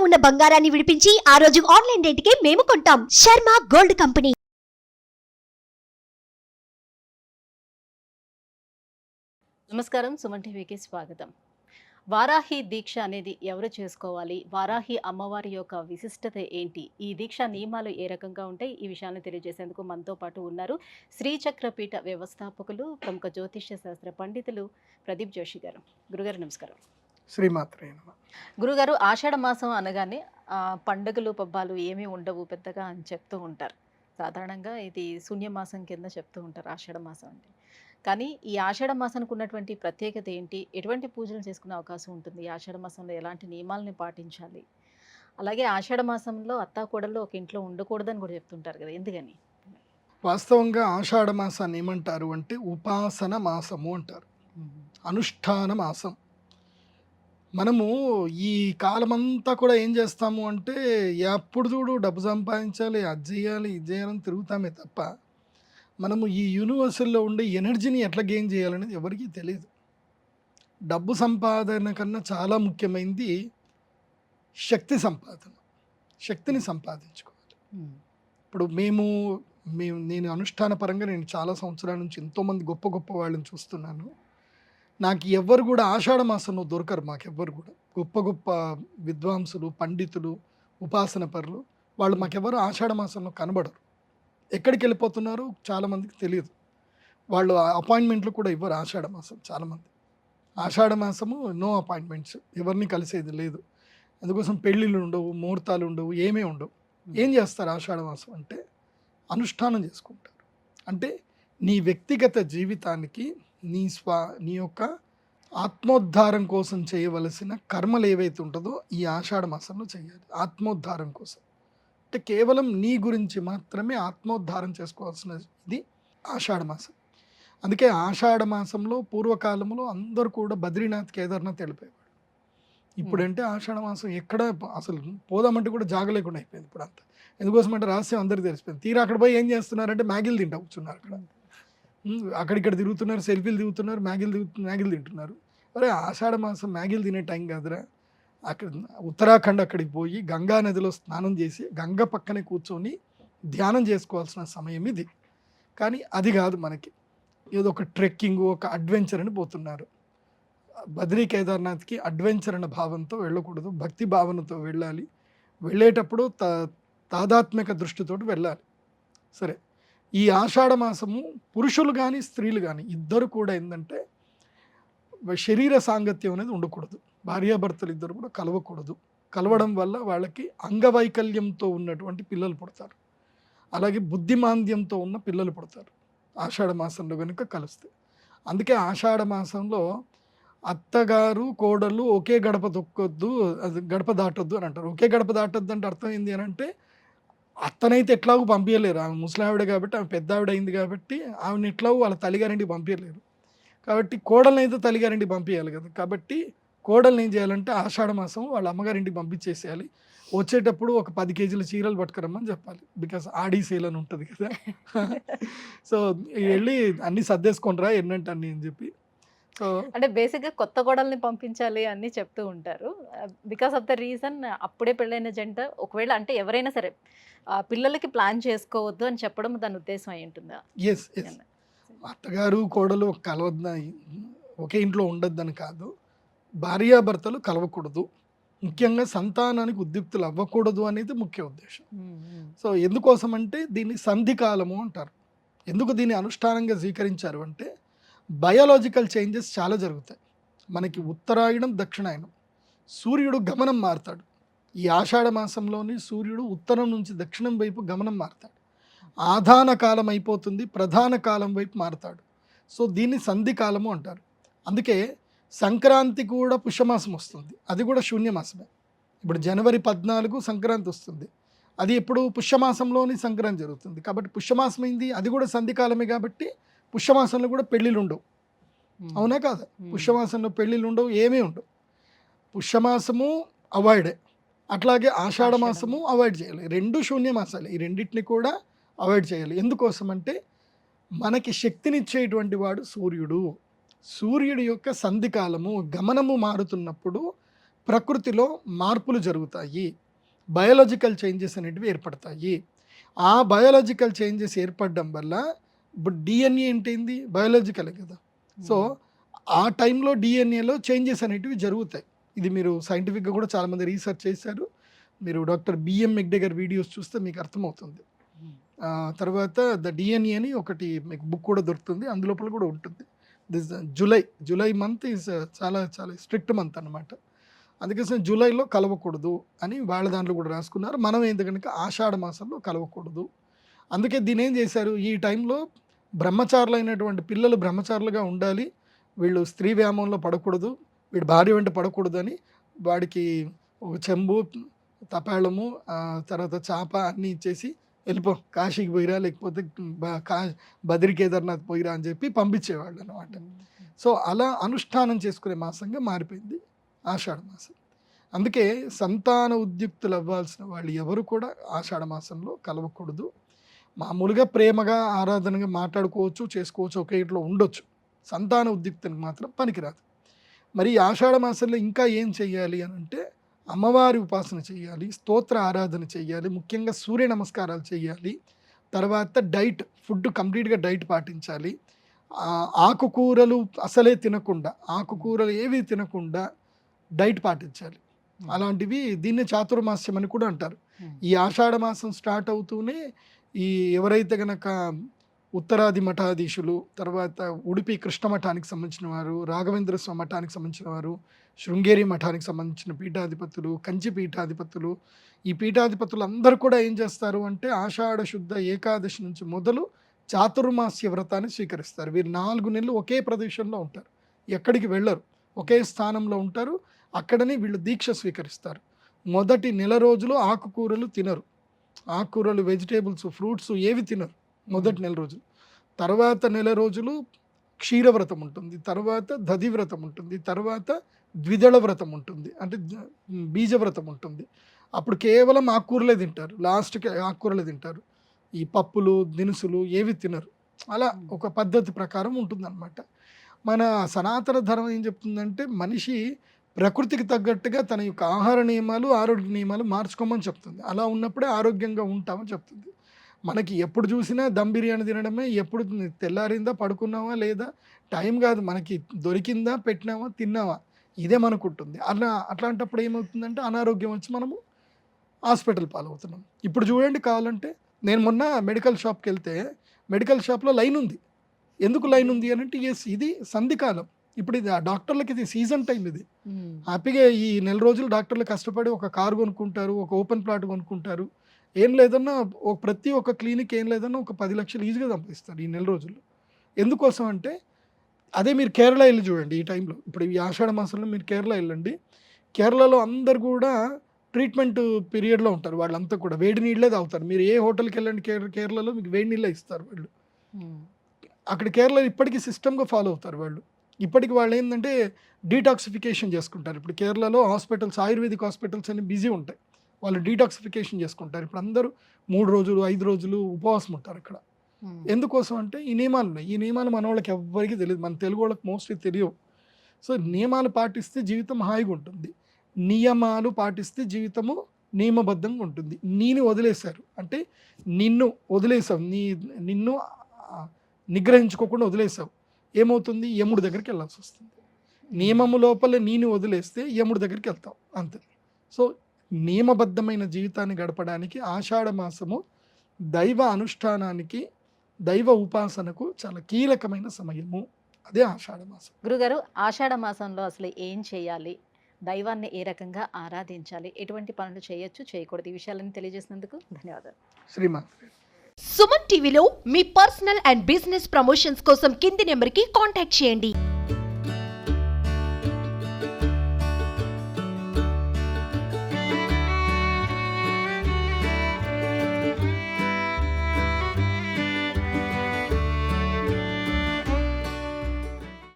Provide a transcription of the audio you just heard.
ఉన్న బంగారాన్ని విడిపించి ఆ రోజు ఆన్లైన్ రేటుకే మేము కొంటాం. Sharma gold company. నమస్కారం, సుమన్ టీవీకి స్వాగతం. వారాహి దీక్ష అనేది ఎవరు చేసుకోవాలి? వారాహి అమ్మవారి యొక్క విశిష్టత ఏంటి? ఈ దీక్ష నియమాలు ఏ రకంగా ఉంటాయి? ఈ విషయాన్ని తెలియజేసేందుకు మనతో పాటు ఉన్నారు శ్రీచక్రపీఠ వ్యవస్థాపకులు, ప్రముఖ జ్యోతిష్య శాస్త్ర పండితులు ప్రదీప్ జోషి గారు. గురుగారు నమస్కారం. శ్రీమాత్రే నమః. గురుగారు, ఆషాఢ మాసం అనగానే పండుగలు పబ్బాలు ఏమీ ఉండవు పెద్దగా అని చెప్తూ ఉంటారు. సాధారణంగా ఇది శూన్యమాసం కింద చెప్తూ ఉంటారు ఆషాఢ మాసం అంటే. కానీ ఈ ఆషాఢ మాసానికి ఉన్నటువంటి ప్రత్యేకత ఏంటి? ఎటువంటి పూజలు చేసుకునే అవకాశం ఉంటుంది? ఈ ఆషాఢ మాసంలో ఎలాంటి నియమాలని పాటించాలి? అలాగే ఆషాఢ మాసంలో అత్తాకోడళ్ళు ఒక ఇంట్లో ఉండకూడదని కూడా చెప్తుంటారు కదా, ఎందుకని? వాస్తవంగా ఆషాఢ మాసాన్ని ఏమంటారు అంటే ఉపాసన మాసము అంటారు, అనుష్ఠాన మాసం. మనము ఈ కాలమంతా కూడా ఏం చేస్తాము అంటే ఎప్పుడు చూడు డబ్బు సంపాదించాలి, అది చేయాలి, ఇది చేయాలని తిరుగుతామే తప్ప మనము ఈ యూనివర్సల్లో ఉండే ఎనర్జీని ఎట్లా గెయిన్ చేయాలనేది ఎవరికీ తెలియదు. డబ్బు సంపాదన కన్నా చాలా ముఖ్యమైనది శక్తి సంపాదన. శక్తిని సంపాదించుకోవాలి. ఇప్పుడు నేను అనుష్ఠాన పరంగా నేను చాలా సంవత్సరాల నుంచి ఎంతోమంది గొప్ప గొప్ప వాళ్ళని చూస్తున్నాను. నాకు ఎవ్వరు కూడా ఆషాఢ మాసంలో దొరకరు. మాకెవ్వరు కూడా గొప్ప గొప్ప విద్వాంసులు, పండితులు, ఉపాసన పరులు వాళ్ళు మాకెవరు ఆషాఢ మాసంలో కనబడరు. ఎక్కడికి వెళ్ళిపోతున్నారు చాలామందికి తెలియదు. వాళ్ళు అపాయింట్మెంట్లు కూడా ఇవ్వరు ఆషాఢ మాసం. చాలామంది ఆషాఢ మాసము నో అపాయింట్మెంట్స్, ఎవరిని కలిసేది లేదు. అందుకోసం పెళ్ళిళ్ళు ఉండవు, ముహూర్తాలు ఉండవు, ఏమీ ఉండవు. ఏం చేస్తారు ఆషాఢ మాసం అంటే అనుష్ఠానం చేసుకుంటారు. అంటే నీ వ్యక్తిగత జీవితానికి నీ యొక్క ఆత్మోద్ధారం కోసం చేయవలసిన కర్మలు ఏవైతే ఉంటుందో ఈ ఆషాఢ మాసంలో చేయాలి. ఆత్మోద్ధారం కోసం అంటే కేవలం నీ గురించి మాత్రమే ఆత్మోద్ధారం చేసుకోవాల్సిన ఇది ఆషాఢ మాసం. అందుకే ఆషాఢ మాసంలో పూర్వకాలంలో అందరూ కూడా బద్రీనాథ్, కేదార్నాథ్ వెళ్ళిపోయేవాడు. ఇప్పుడంటే ఆషాఢ మాసం ఎక్కడ అసలు పోదామంటే కూడా జాగలేకుండా అయిపోయింది ఇప్పుడు అంతా. ఎందుకోసం అంటే రహస్యం అందరికీ తెలిసిపోయింది. తీరా అక్కడ పోయి ఏం చేస్తున్నారంటే మ్యాగీలు తింటా కూర్చున్నారు. అక్కడిక్కడ తిరుగుతున్నారు, సెల్ఫీలు దిగుతున్నారు, మ్యాగీలు తింటున్నారు. అరే ఆషాఢ మాసం మ్యాగీలు తినే టైం కాదురా. అక్కడ ఉత్తరాఖండ్ అక్కడికి పోయి గంగా నదిలో స్నానం చేసి గంగ పక్కనే కూర్చొని ధ్యానం చేసుకోవాల్సిన సమయం ఇది. కానీ అది కాదు, మనకి ఏదో ఒక ట్రెక్కింగ్, ఒక అడ్వెంచర్ అని పోతున్నారు. బద్రీ కేదార్నాథ్కి అడ్వెంచర్ అన్న భావంతో వెళ్ళకూడదు, భక్తి భావనతో వెళ్ళాలి. వెళ్ళేటప్పుడు తాదాత్మ్యక దృష్టితోటి వెళ్ళాలి. సరే, ఈ ఆషాఢ మాసము పురుషులు కానీ స్త్రీలు కానీ ఇద్దరు కూడా ఏంటంటే శరీర సాంగత్యం అనేది ఉండకూడదు. భార్యాభర్తలు ఇద్దరు కూడా కలవకూడదు. కలవడం వల్ల వాళ్ళకి అంగవైకల్యంతో ఉన్నటువంటి పిల్లలు పుడతారు, అలాగే బుద్ధిమాంద్యంతో ఉన్న పిల్లలు పుడతారు ఆషాఢ మాసంలో కనుక కలిస్తే. అందుకే ఆషాఢ మాసంలో అత్తగారు కోడళ్ళు ఒకే గడప తొక్కొద్దు, అది గడప దాటొద్దు అని అంటారు. ఒకే గడప దాటొద్దు అంటే అర్థం ఏంది అని అంటే అత్తనైతే ఎట్లాగూ పంపించలేరు. ఆమె ముసలావిడ కాబట్టి, ఆమె పెద్ద ఆవిడ అయింది కాబట్టి ఆమెను ఎట్లాగూ వాళ్ళ తల్లిగారింటికి పంపించలేరు. కాబట్టి కోడల్ని అయితే తల్లిగారింటికి పంపించాలి కదా. కాబట్టి కోడల్ని ఏం చేయాలంటే ఆషాఢ మాసం వాళ్ళ అమ్మగారింటికి పంపించేసేయాలి. వచ్చేటప్పుడు ఒక 10 కేజీల చీరలు పట్టుకురమ్మని చెప్పాలి. బికాస్ ఆడీ సేల్ అని ఉంటుంది కదా. సో వెళ్ళి అన్నీ సర్దేసుకొనిరా ఎన్నంటే అన్నీ అని చెప్పి. సో అంటే బేసిక్గా కొత్త కోడల్ని పంపించాలి అని చెప్తూ ఉంటారు. బికాస్ ఆఫ్ ద రీజన్ అప్పుడే పెళ్ళైన జంట ఒకవేళ అంటే ఎవరైనా సరే పిల్లలకి ప్లాన్ చేసుకోవద్దు అని చెప్పడం దాని ఉద్దేశం అయి ఉంటుందా? ఎస్ అత్తగారు కోడలు కలవద్ద ఒకే ఇంట్లో ఉండొద్దని కాదు, భార్యాభర్తలు కలవకూడదు, ముఖ్యంగా సంతానానికి ఉద్యుక్తులు అవ్వకూడదు అనేది ముఖ్య ఉద్దేశం. సో ఎందుకోసం అంటే దీన్ని సంధికాలము అంటారు. ఎందుకు దీన్ని అనుష్ఠానంగా స్వీకరించారు అంటే బయాలజికల్ చేంజెస్ చాలా జరుగుతాయి మనకి. ఉత్తరాయణం, దక్షిణాయనం, సూర్యుడు గమనం మారుతాడు. ఈ ఆషాఢ మాసంలోని సూర్యుడు ఉత్తరం నుంచి దక్షిణం వైపు గమనం మారుతాడు. ఆధాన కాలం అయిపోతుంది, ప్రధాన కాలం వైపు మారుతాడు. సో దీన్ని సంధి కాలము అంటారు. అందుకే సంక్రాంతి కూడా పుష్యమాసం వస్తుంది, అది కూడా శూన్యమాసమే. ఇప్పుడు జనవరి 14 సంక్రాంతి వస్తుంది, అది ఇప్పుడు పుష్యమాసంలోని సంక్రాంతి జరుగుతుంది. కాబట్టి పుష్యమాసం అయింది, అది కూడా సంధికాలమే. కాబట్టి పుష్యమాసంలో కూడా పెళ్ళిళ్ళు ఉండవు, అవునా కాదా? పుష్యమాసంలో పెళ్ళిళ్ళు ఉండవు, ఏమీ ఉండవు. పుష్యమాసము అవాయిడే, అట్లాగే ఆషాఢ మాసము అవాయిడ్ చేయాలి. 2 శూన్యమాసాలు, ఈ రెండింటిని కూడా అవాయిడ్ చేయాలి. ఎందుకోసం అంటే మనకి శక్తినిచ్చేటువంటి వాడు సూర్యుడు. సూర్యుడి యొక్క సంధికాలము, గమనము మారుతున్నప్పుడు ప్రకృతిలో మార్పులు జరుగుతాయి, బయోలాజికల్ చేంజెస్ అనేటివి ఏర్పడతాయి. ఆ బయోలాజికల్ చేంజెస్ ఏర్పడడం వల్ల ఇప్పుడు డిఎన్ఏ ఏంటింది, బయోలాజికలే కదా. సో ఆ టైంలో డిఎన్ఏలో చేంజెస్ అనేటివి జరుగుతాయి. ఇది మీరు సైంటిఫిక్గా కూడా చాలామంది రీసెర్చ్ చేశారు. మీరు డాక్టర్ బిఎం మెక్డెగర్ వీడియోస్ చూస్తే మీకు అర్థమవుతుంది. తర్వాత ద డిఎన్ఏ అని ఒకటి మీకు బుక్ కూడా దొరుకుతుంది, అందులోపల కూడా ఉంటుంది. దిస్ జూలై మంత్ ఈజ్ చాలా చాలా స్ట్రిక్ట్ మంత్ అనమాట. అందుకోసం జూలైలో కలవకూడదు అని వాళ్ళ దాంట్లో కూడా రాసుకున్నారు. మనం ఏంటి కనుక ఆషాఢ మాసంలో కలవకూడదు. అందుకే దీని ఏం చేశారు, ఈ టైంలో బ్రహ్మచారులు అయినటువంటి పిల్లలు బ్రహ్మచారులుగా ఉండాలి, వీళ్ళు స్త్రీ వ్యామోహంలో పడకూడదు, వీడు భార్య వెంట పడకూడదు అని వాడికి ఒక చెంబు, తపాళము, తర్వాత చాప అన్నీ ఇచ్చేసి వెళ్ళిపో, కాశీకి పోయిరా, లేకపోతే బద్రి కేదార్నాథ్ పోయిరా అని చెప్పి పంపించేవాళ్ళు అనమాట. సో అలా అనుష్ఠానం చేసుకునే మాసంగా మారిపోయింది ఆషాఢ మాసం. అందుకే సంతాన ఉద్యుక్తులు అవ్వాల్సిన వాళ్ళు ఎవరు కూడా ఆషాఢ మాసంలో కలవకూడదు. మామూలుగా ప్రేమగా ఆరాధనగా మాట్లాడుకోవచ్చు, చేసుకోవచ్చు, ఒకే ఇంట్లో ఉండొచ్చు. సంతాన ఉద్యుక్తునికి మాత్రం పనికిరాదు. మరి ఆషాఢ మాసంలో ఇంకా ఏం చెయ్యాలి అని అంటే అమ్మవారి ఉపాసన చేయాలి, స్తోత్ర ఆరాధన చేయాలి, ముఖ్యంగా సూర్య నమస్కారాలు చేయాలి. తర్వాత డైట్, ఫుడ్ కంప్లీట్గా డైట్ పాటించాలి. ఆకుకూరలు అసలే తినకుండా, ఆకుకూరలు ఏవి తినకుండా డైట్ పాటించాలి. అలాంటివి దీన్నే చాతుర్మాస్యం అని కూడా అంటారు. ఈ ఆషాఢ మాసం స్టార్ట్ అవుతూనే ఈ ఎవరైతే గనక ఉత్తరాది మఠాధీశులు, తర్వాత ఉడిపి కృష్ణ మఠానికి సంబంధించిన వారు, రాఘవేంద్ర స్వామి మఠానికి సంబంధించిన వారు, శృంగేరి మఠానికి సంబంధించిన పీఠాధిపతులు, కంచి పీఠాధిపతులు, ఈ పీఠాధిపతులు అందరూ కూడా ఏం చేస్తారు అంటే ఆషాఢ శుద్ధ ఏకాదశి నుంచి మొదలు చాతుర్మాస్య వ్రతాన్ని స్వీకరిస్తారు. వీరు 4 నెలలు ఒకే ప్రదేశంలో ఉంటారు, ఎక్కడికి వెళ్ళరు, ఒకే స్థానంలో ఉంటారు. అక్కడనే వీళ్ళు దీక్ష స్వీకరిస్తారు. మొదటి నెల రోజులు ఆకుకూరలు తినరు, ఆకుకూరలు, వెజిటేబుల్స్, ఫ్రూట్స్ ఏవి తినరు మొదటి నెల రోజులు. తర్వాత నెల రోజులు క్షీరవ్రతం ఉంటుంది, తర్వాత దధివ్రతం ఉంటుంది, తర్వాత ద్విదళ వ్రతం ఉంటుంది, అంటే బీజవ్రతం ఉంటుంది. అప్పుడు కేవలం ఆకుకూరలే తింటారు, లాస్ట్కి ఆకుకూరలే తింటారు, ఈ పప్పులు దినుసులు ఏవి తినరు. అలా ఒక పద్ధతి ప్రకారం ఉంటుందన్నమాట. మన సనాతన ధర్మం ఏం చెప్తుందంటే మనిషి ప్రకృతికి తగ్గట్టుగా తన యొక్క ఆహార నియమాలు, ఆరోగ్య నియమాలు మార్చుకోమని చెప్తుంది. అలా ఉన్నప్పుడే ఆరోగ్యంగా ఉంటామని చెప్తుంది. మనకి ఎప్పుడు చూసినా దమ్ బిర్యానీ తినడమే, ఎప్పుడు తెల్లారిందా, పడుకున్నావా లేదా, టైం కాదు, మనకి దొరికిందా, పెట్టినావా, తిన్నావా, ఇదే మనకు ఉంటుంది. అట్లాంటప్పుడు ఏమవుతుందంటే అనారోగ్యం వచ్చి మనము హాస్పిటల్ పాలవుతున్నాం. ఇప్పుడు చూడండి, కావాలంటే నేను మొన్న మెడికల్ షాప్కి వెళ్తే మెడికల్ షాప్లో లైన్ ఉంది. ఎందుకు లైన్ ఉంది అని అంటే ఇది సంధికాలం. ఇప్పుడు ఇది ఆ డాక్టర్లకి ఇది సీజన్ టైం. ఇది హ్యాపీగా ఈ నెల రోజులు డాక్టర్లు కష్టపడి ఒక కారు కొనుక్కుంటారు, ఒక ఓపెన్ ప్లాట్ కొనుక్కుంటారు. ఏం లేదన్నా ప్రతి ఒక్క క్లినిక్ ఏం లేదన్నా ఒక 10 లక్షలు ఈజీగా సంపాదిస్తారు ఈ నెల రోజుల్లో. ఎందుకోసం అంటే అదే మీరు కేరళ వెళ్ళి చూడండి ఈ టైంలో. ఇప్పుడు ఈ ఆషాఢ మాసంలో మీరు కేరళ వెళ్ళండి, కేరళలో అందరు కూడా ట్రీట్మెంట్ పీరియడ్లో ఉంటారు. వాళ్ళంతా కూడా వేడి నీళ్ళే తాగుతారు. మీరు ఏ హోటల్కి వెళ్ళండి కేరళలో మీకు వేడి నీళ్ళే ఇస్తారు వాళ్ళు. అక్కడ కేరళలో ఇప్పటికీ సిస్టమ్గా ఫాలో అవుతారు వాళ్ళు. ఇప్పటికి వాళ్ళు ఏంటంటే డీటాక్సిఫికేషన్ చేసుకుంటారు. ఇప్పుడు కేరళలో హాస్పిటల్స్, ఆయుర్వేదిక్ హాస్పిటల్స్ అన్ని బిజీ ఉంటాయి, వాళ్ళు డీటాక్సిఫికేషన్ చేసుకుంటారు. ఇప్పుడు అందరూ 3 రోజులు 5 రోజులు ఉపవాసం ఉంటారు ఇక్కడ. ఎందుకోసం అంటే ఈ నియమాలు ఉన్నాయి. ఈ నియమాలు మన వాళ్ళకి ఎవ్వరికీ తెలియదు, మన తెలుగు వాళ్ళకి మోస్ట్లీ తెలియవు. సో నియమాలు పాటిస్తే జీవితం హాయిగా ఉంటుంది, నియమాలు పాటిస్తే జీవితము నియమబద్ధంగా ఉంటుంది. నీని వదిలేశారు అంటే నిన్ను వదిలేసావు, నిన్ను నిగ్రహించుకోకుండా వదిలేసావు, ఏమవుతుంది, యముడి దగ్గరికి వెళ్ళాల్సి వస్తుంది. నియమము లోపల నీని వదిలేస్తే యముడి దగ్గరికి వెళ్తావు అంతే. సో నియమబద్ధమైన జీవితాన్ని గడపడానికి ఆషాఢ మాసము దైవ అనుష్ఠానానికి, దైవ ఉపాసనకు చాలా కీలకమైన సమయము. అదే ఆషాఢ మాసం. గురుగారు, ఆషాఢ మాసంలో అసలు ఏం చేయాలి, దైవాన్ని ఏ రకంగా ఆరాధించాలి, ఎటువంటి పనులు చేయొచ్చు, చేయకూడదు, ఈ విషయాలను తెలియజేసినందుకు ధన్యవాదాలు. శ్రీమాన్. సుమన్ టీవీలో మీ పర్సనల్ అండ్ బిజినెస్ ప్రమోషన్స్ కోసం కింది నెంబర్కి కాంటాక్ట్ చేయండి.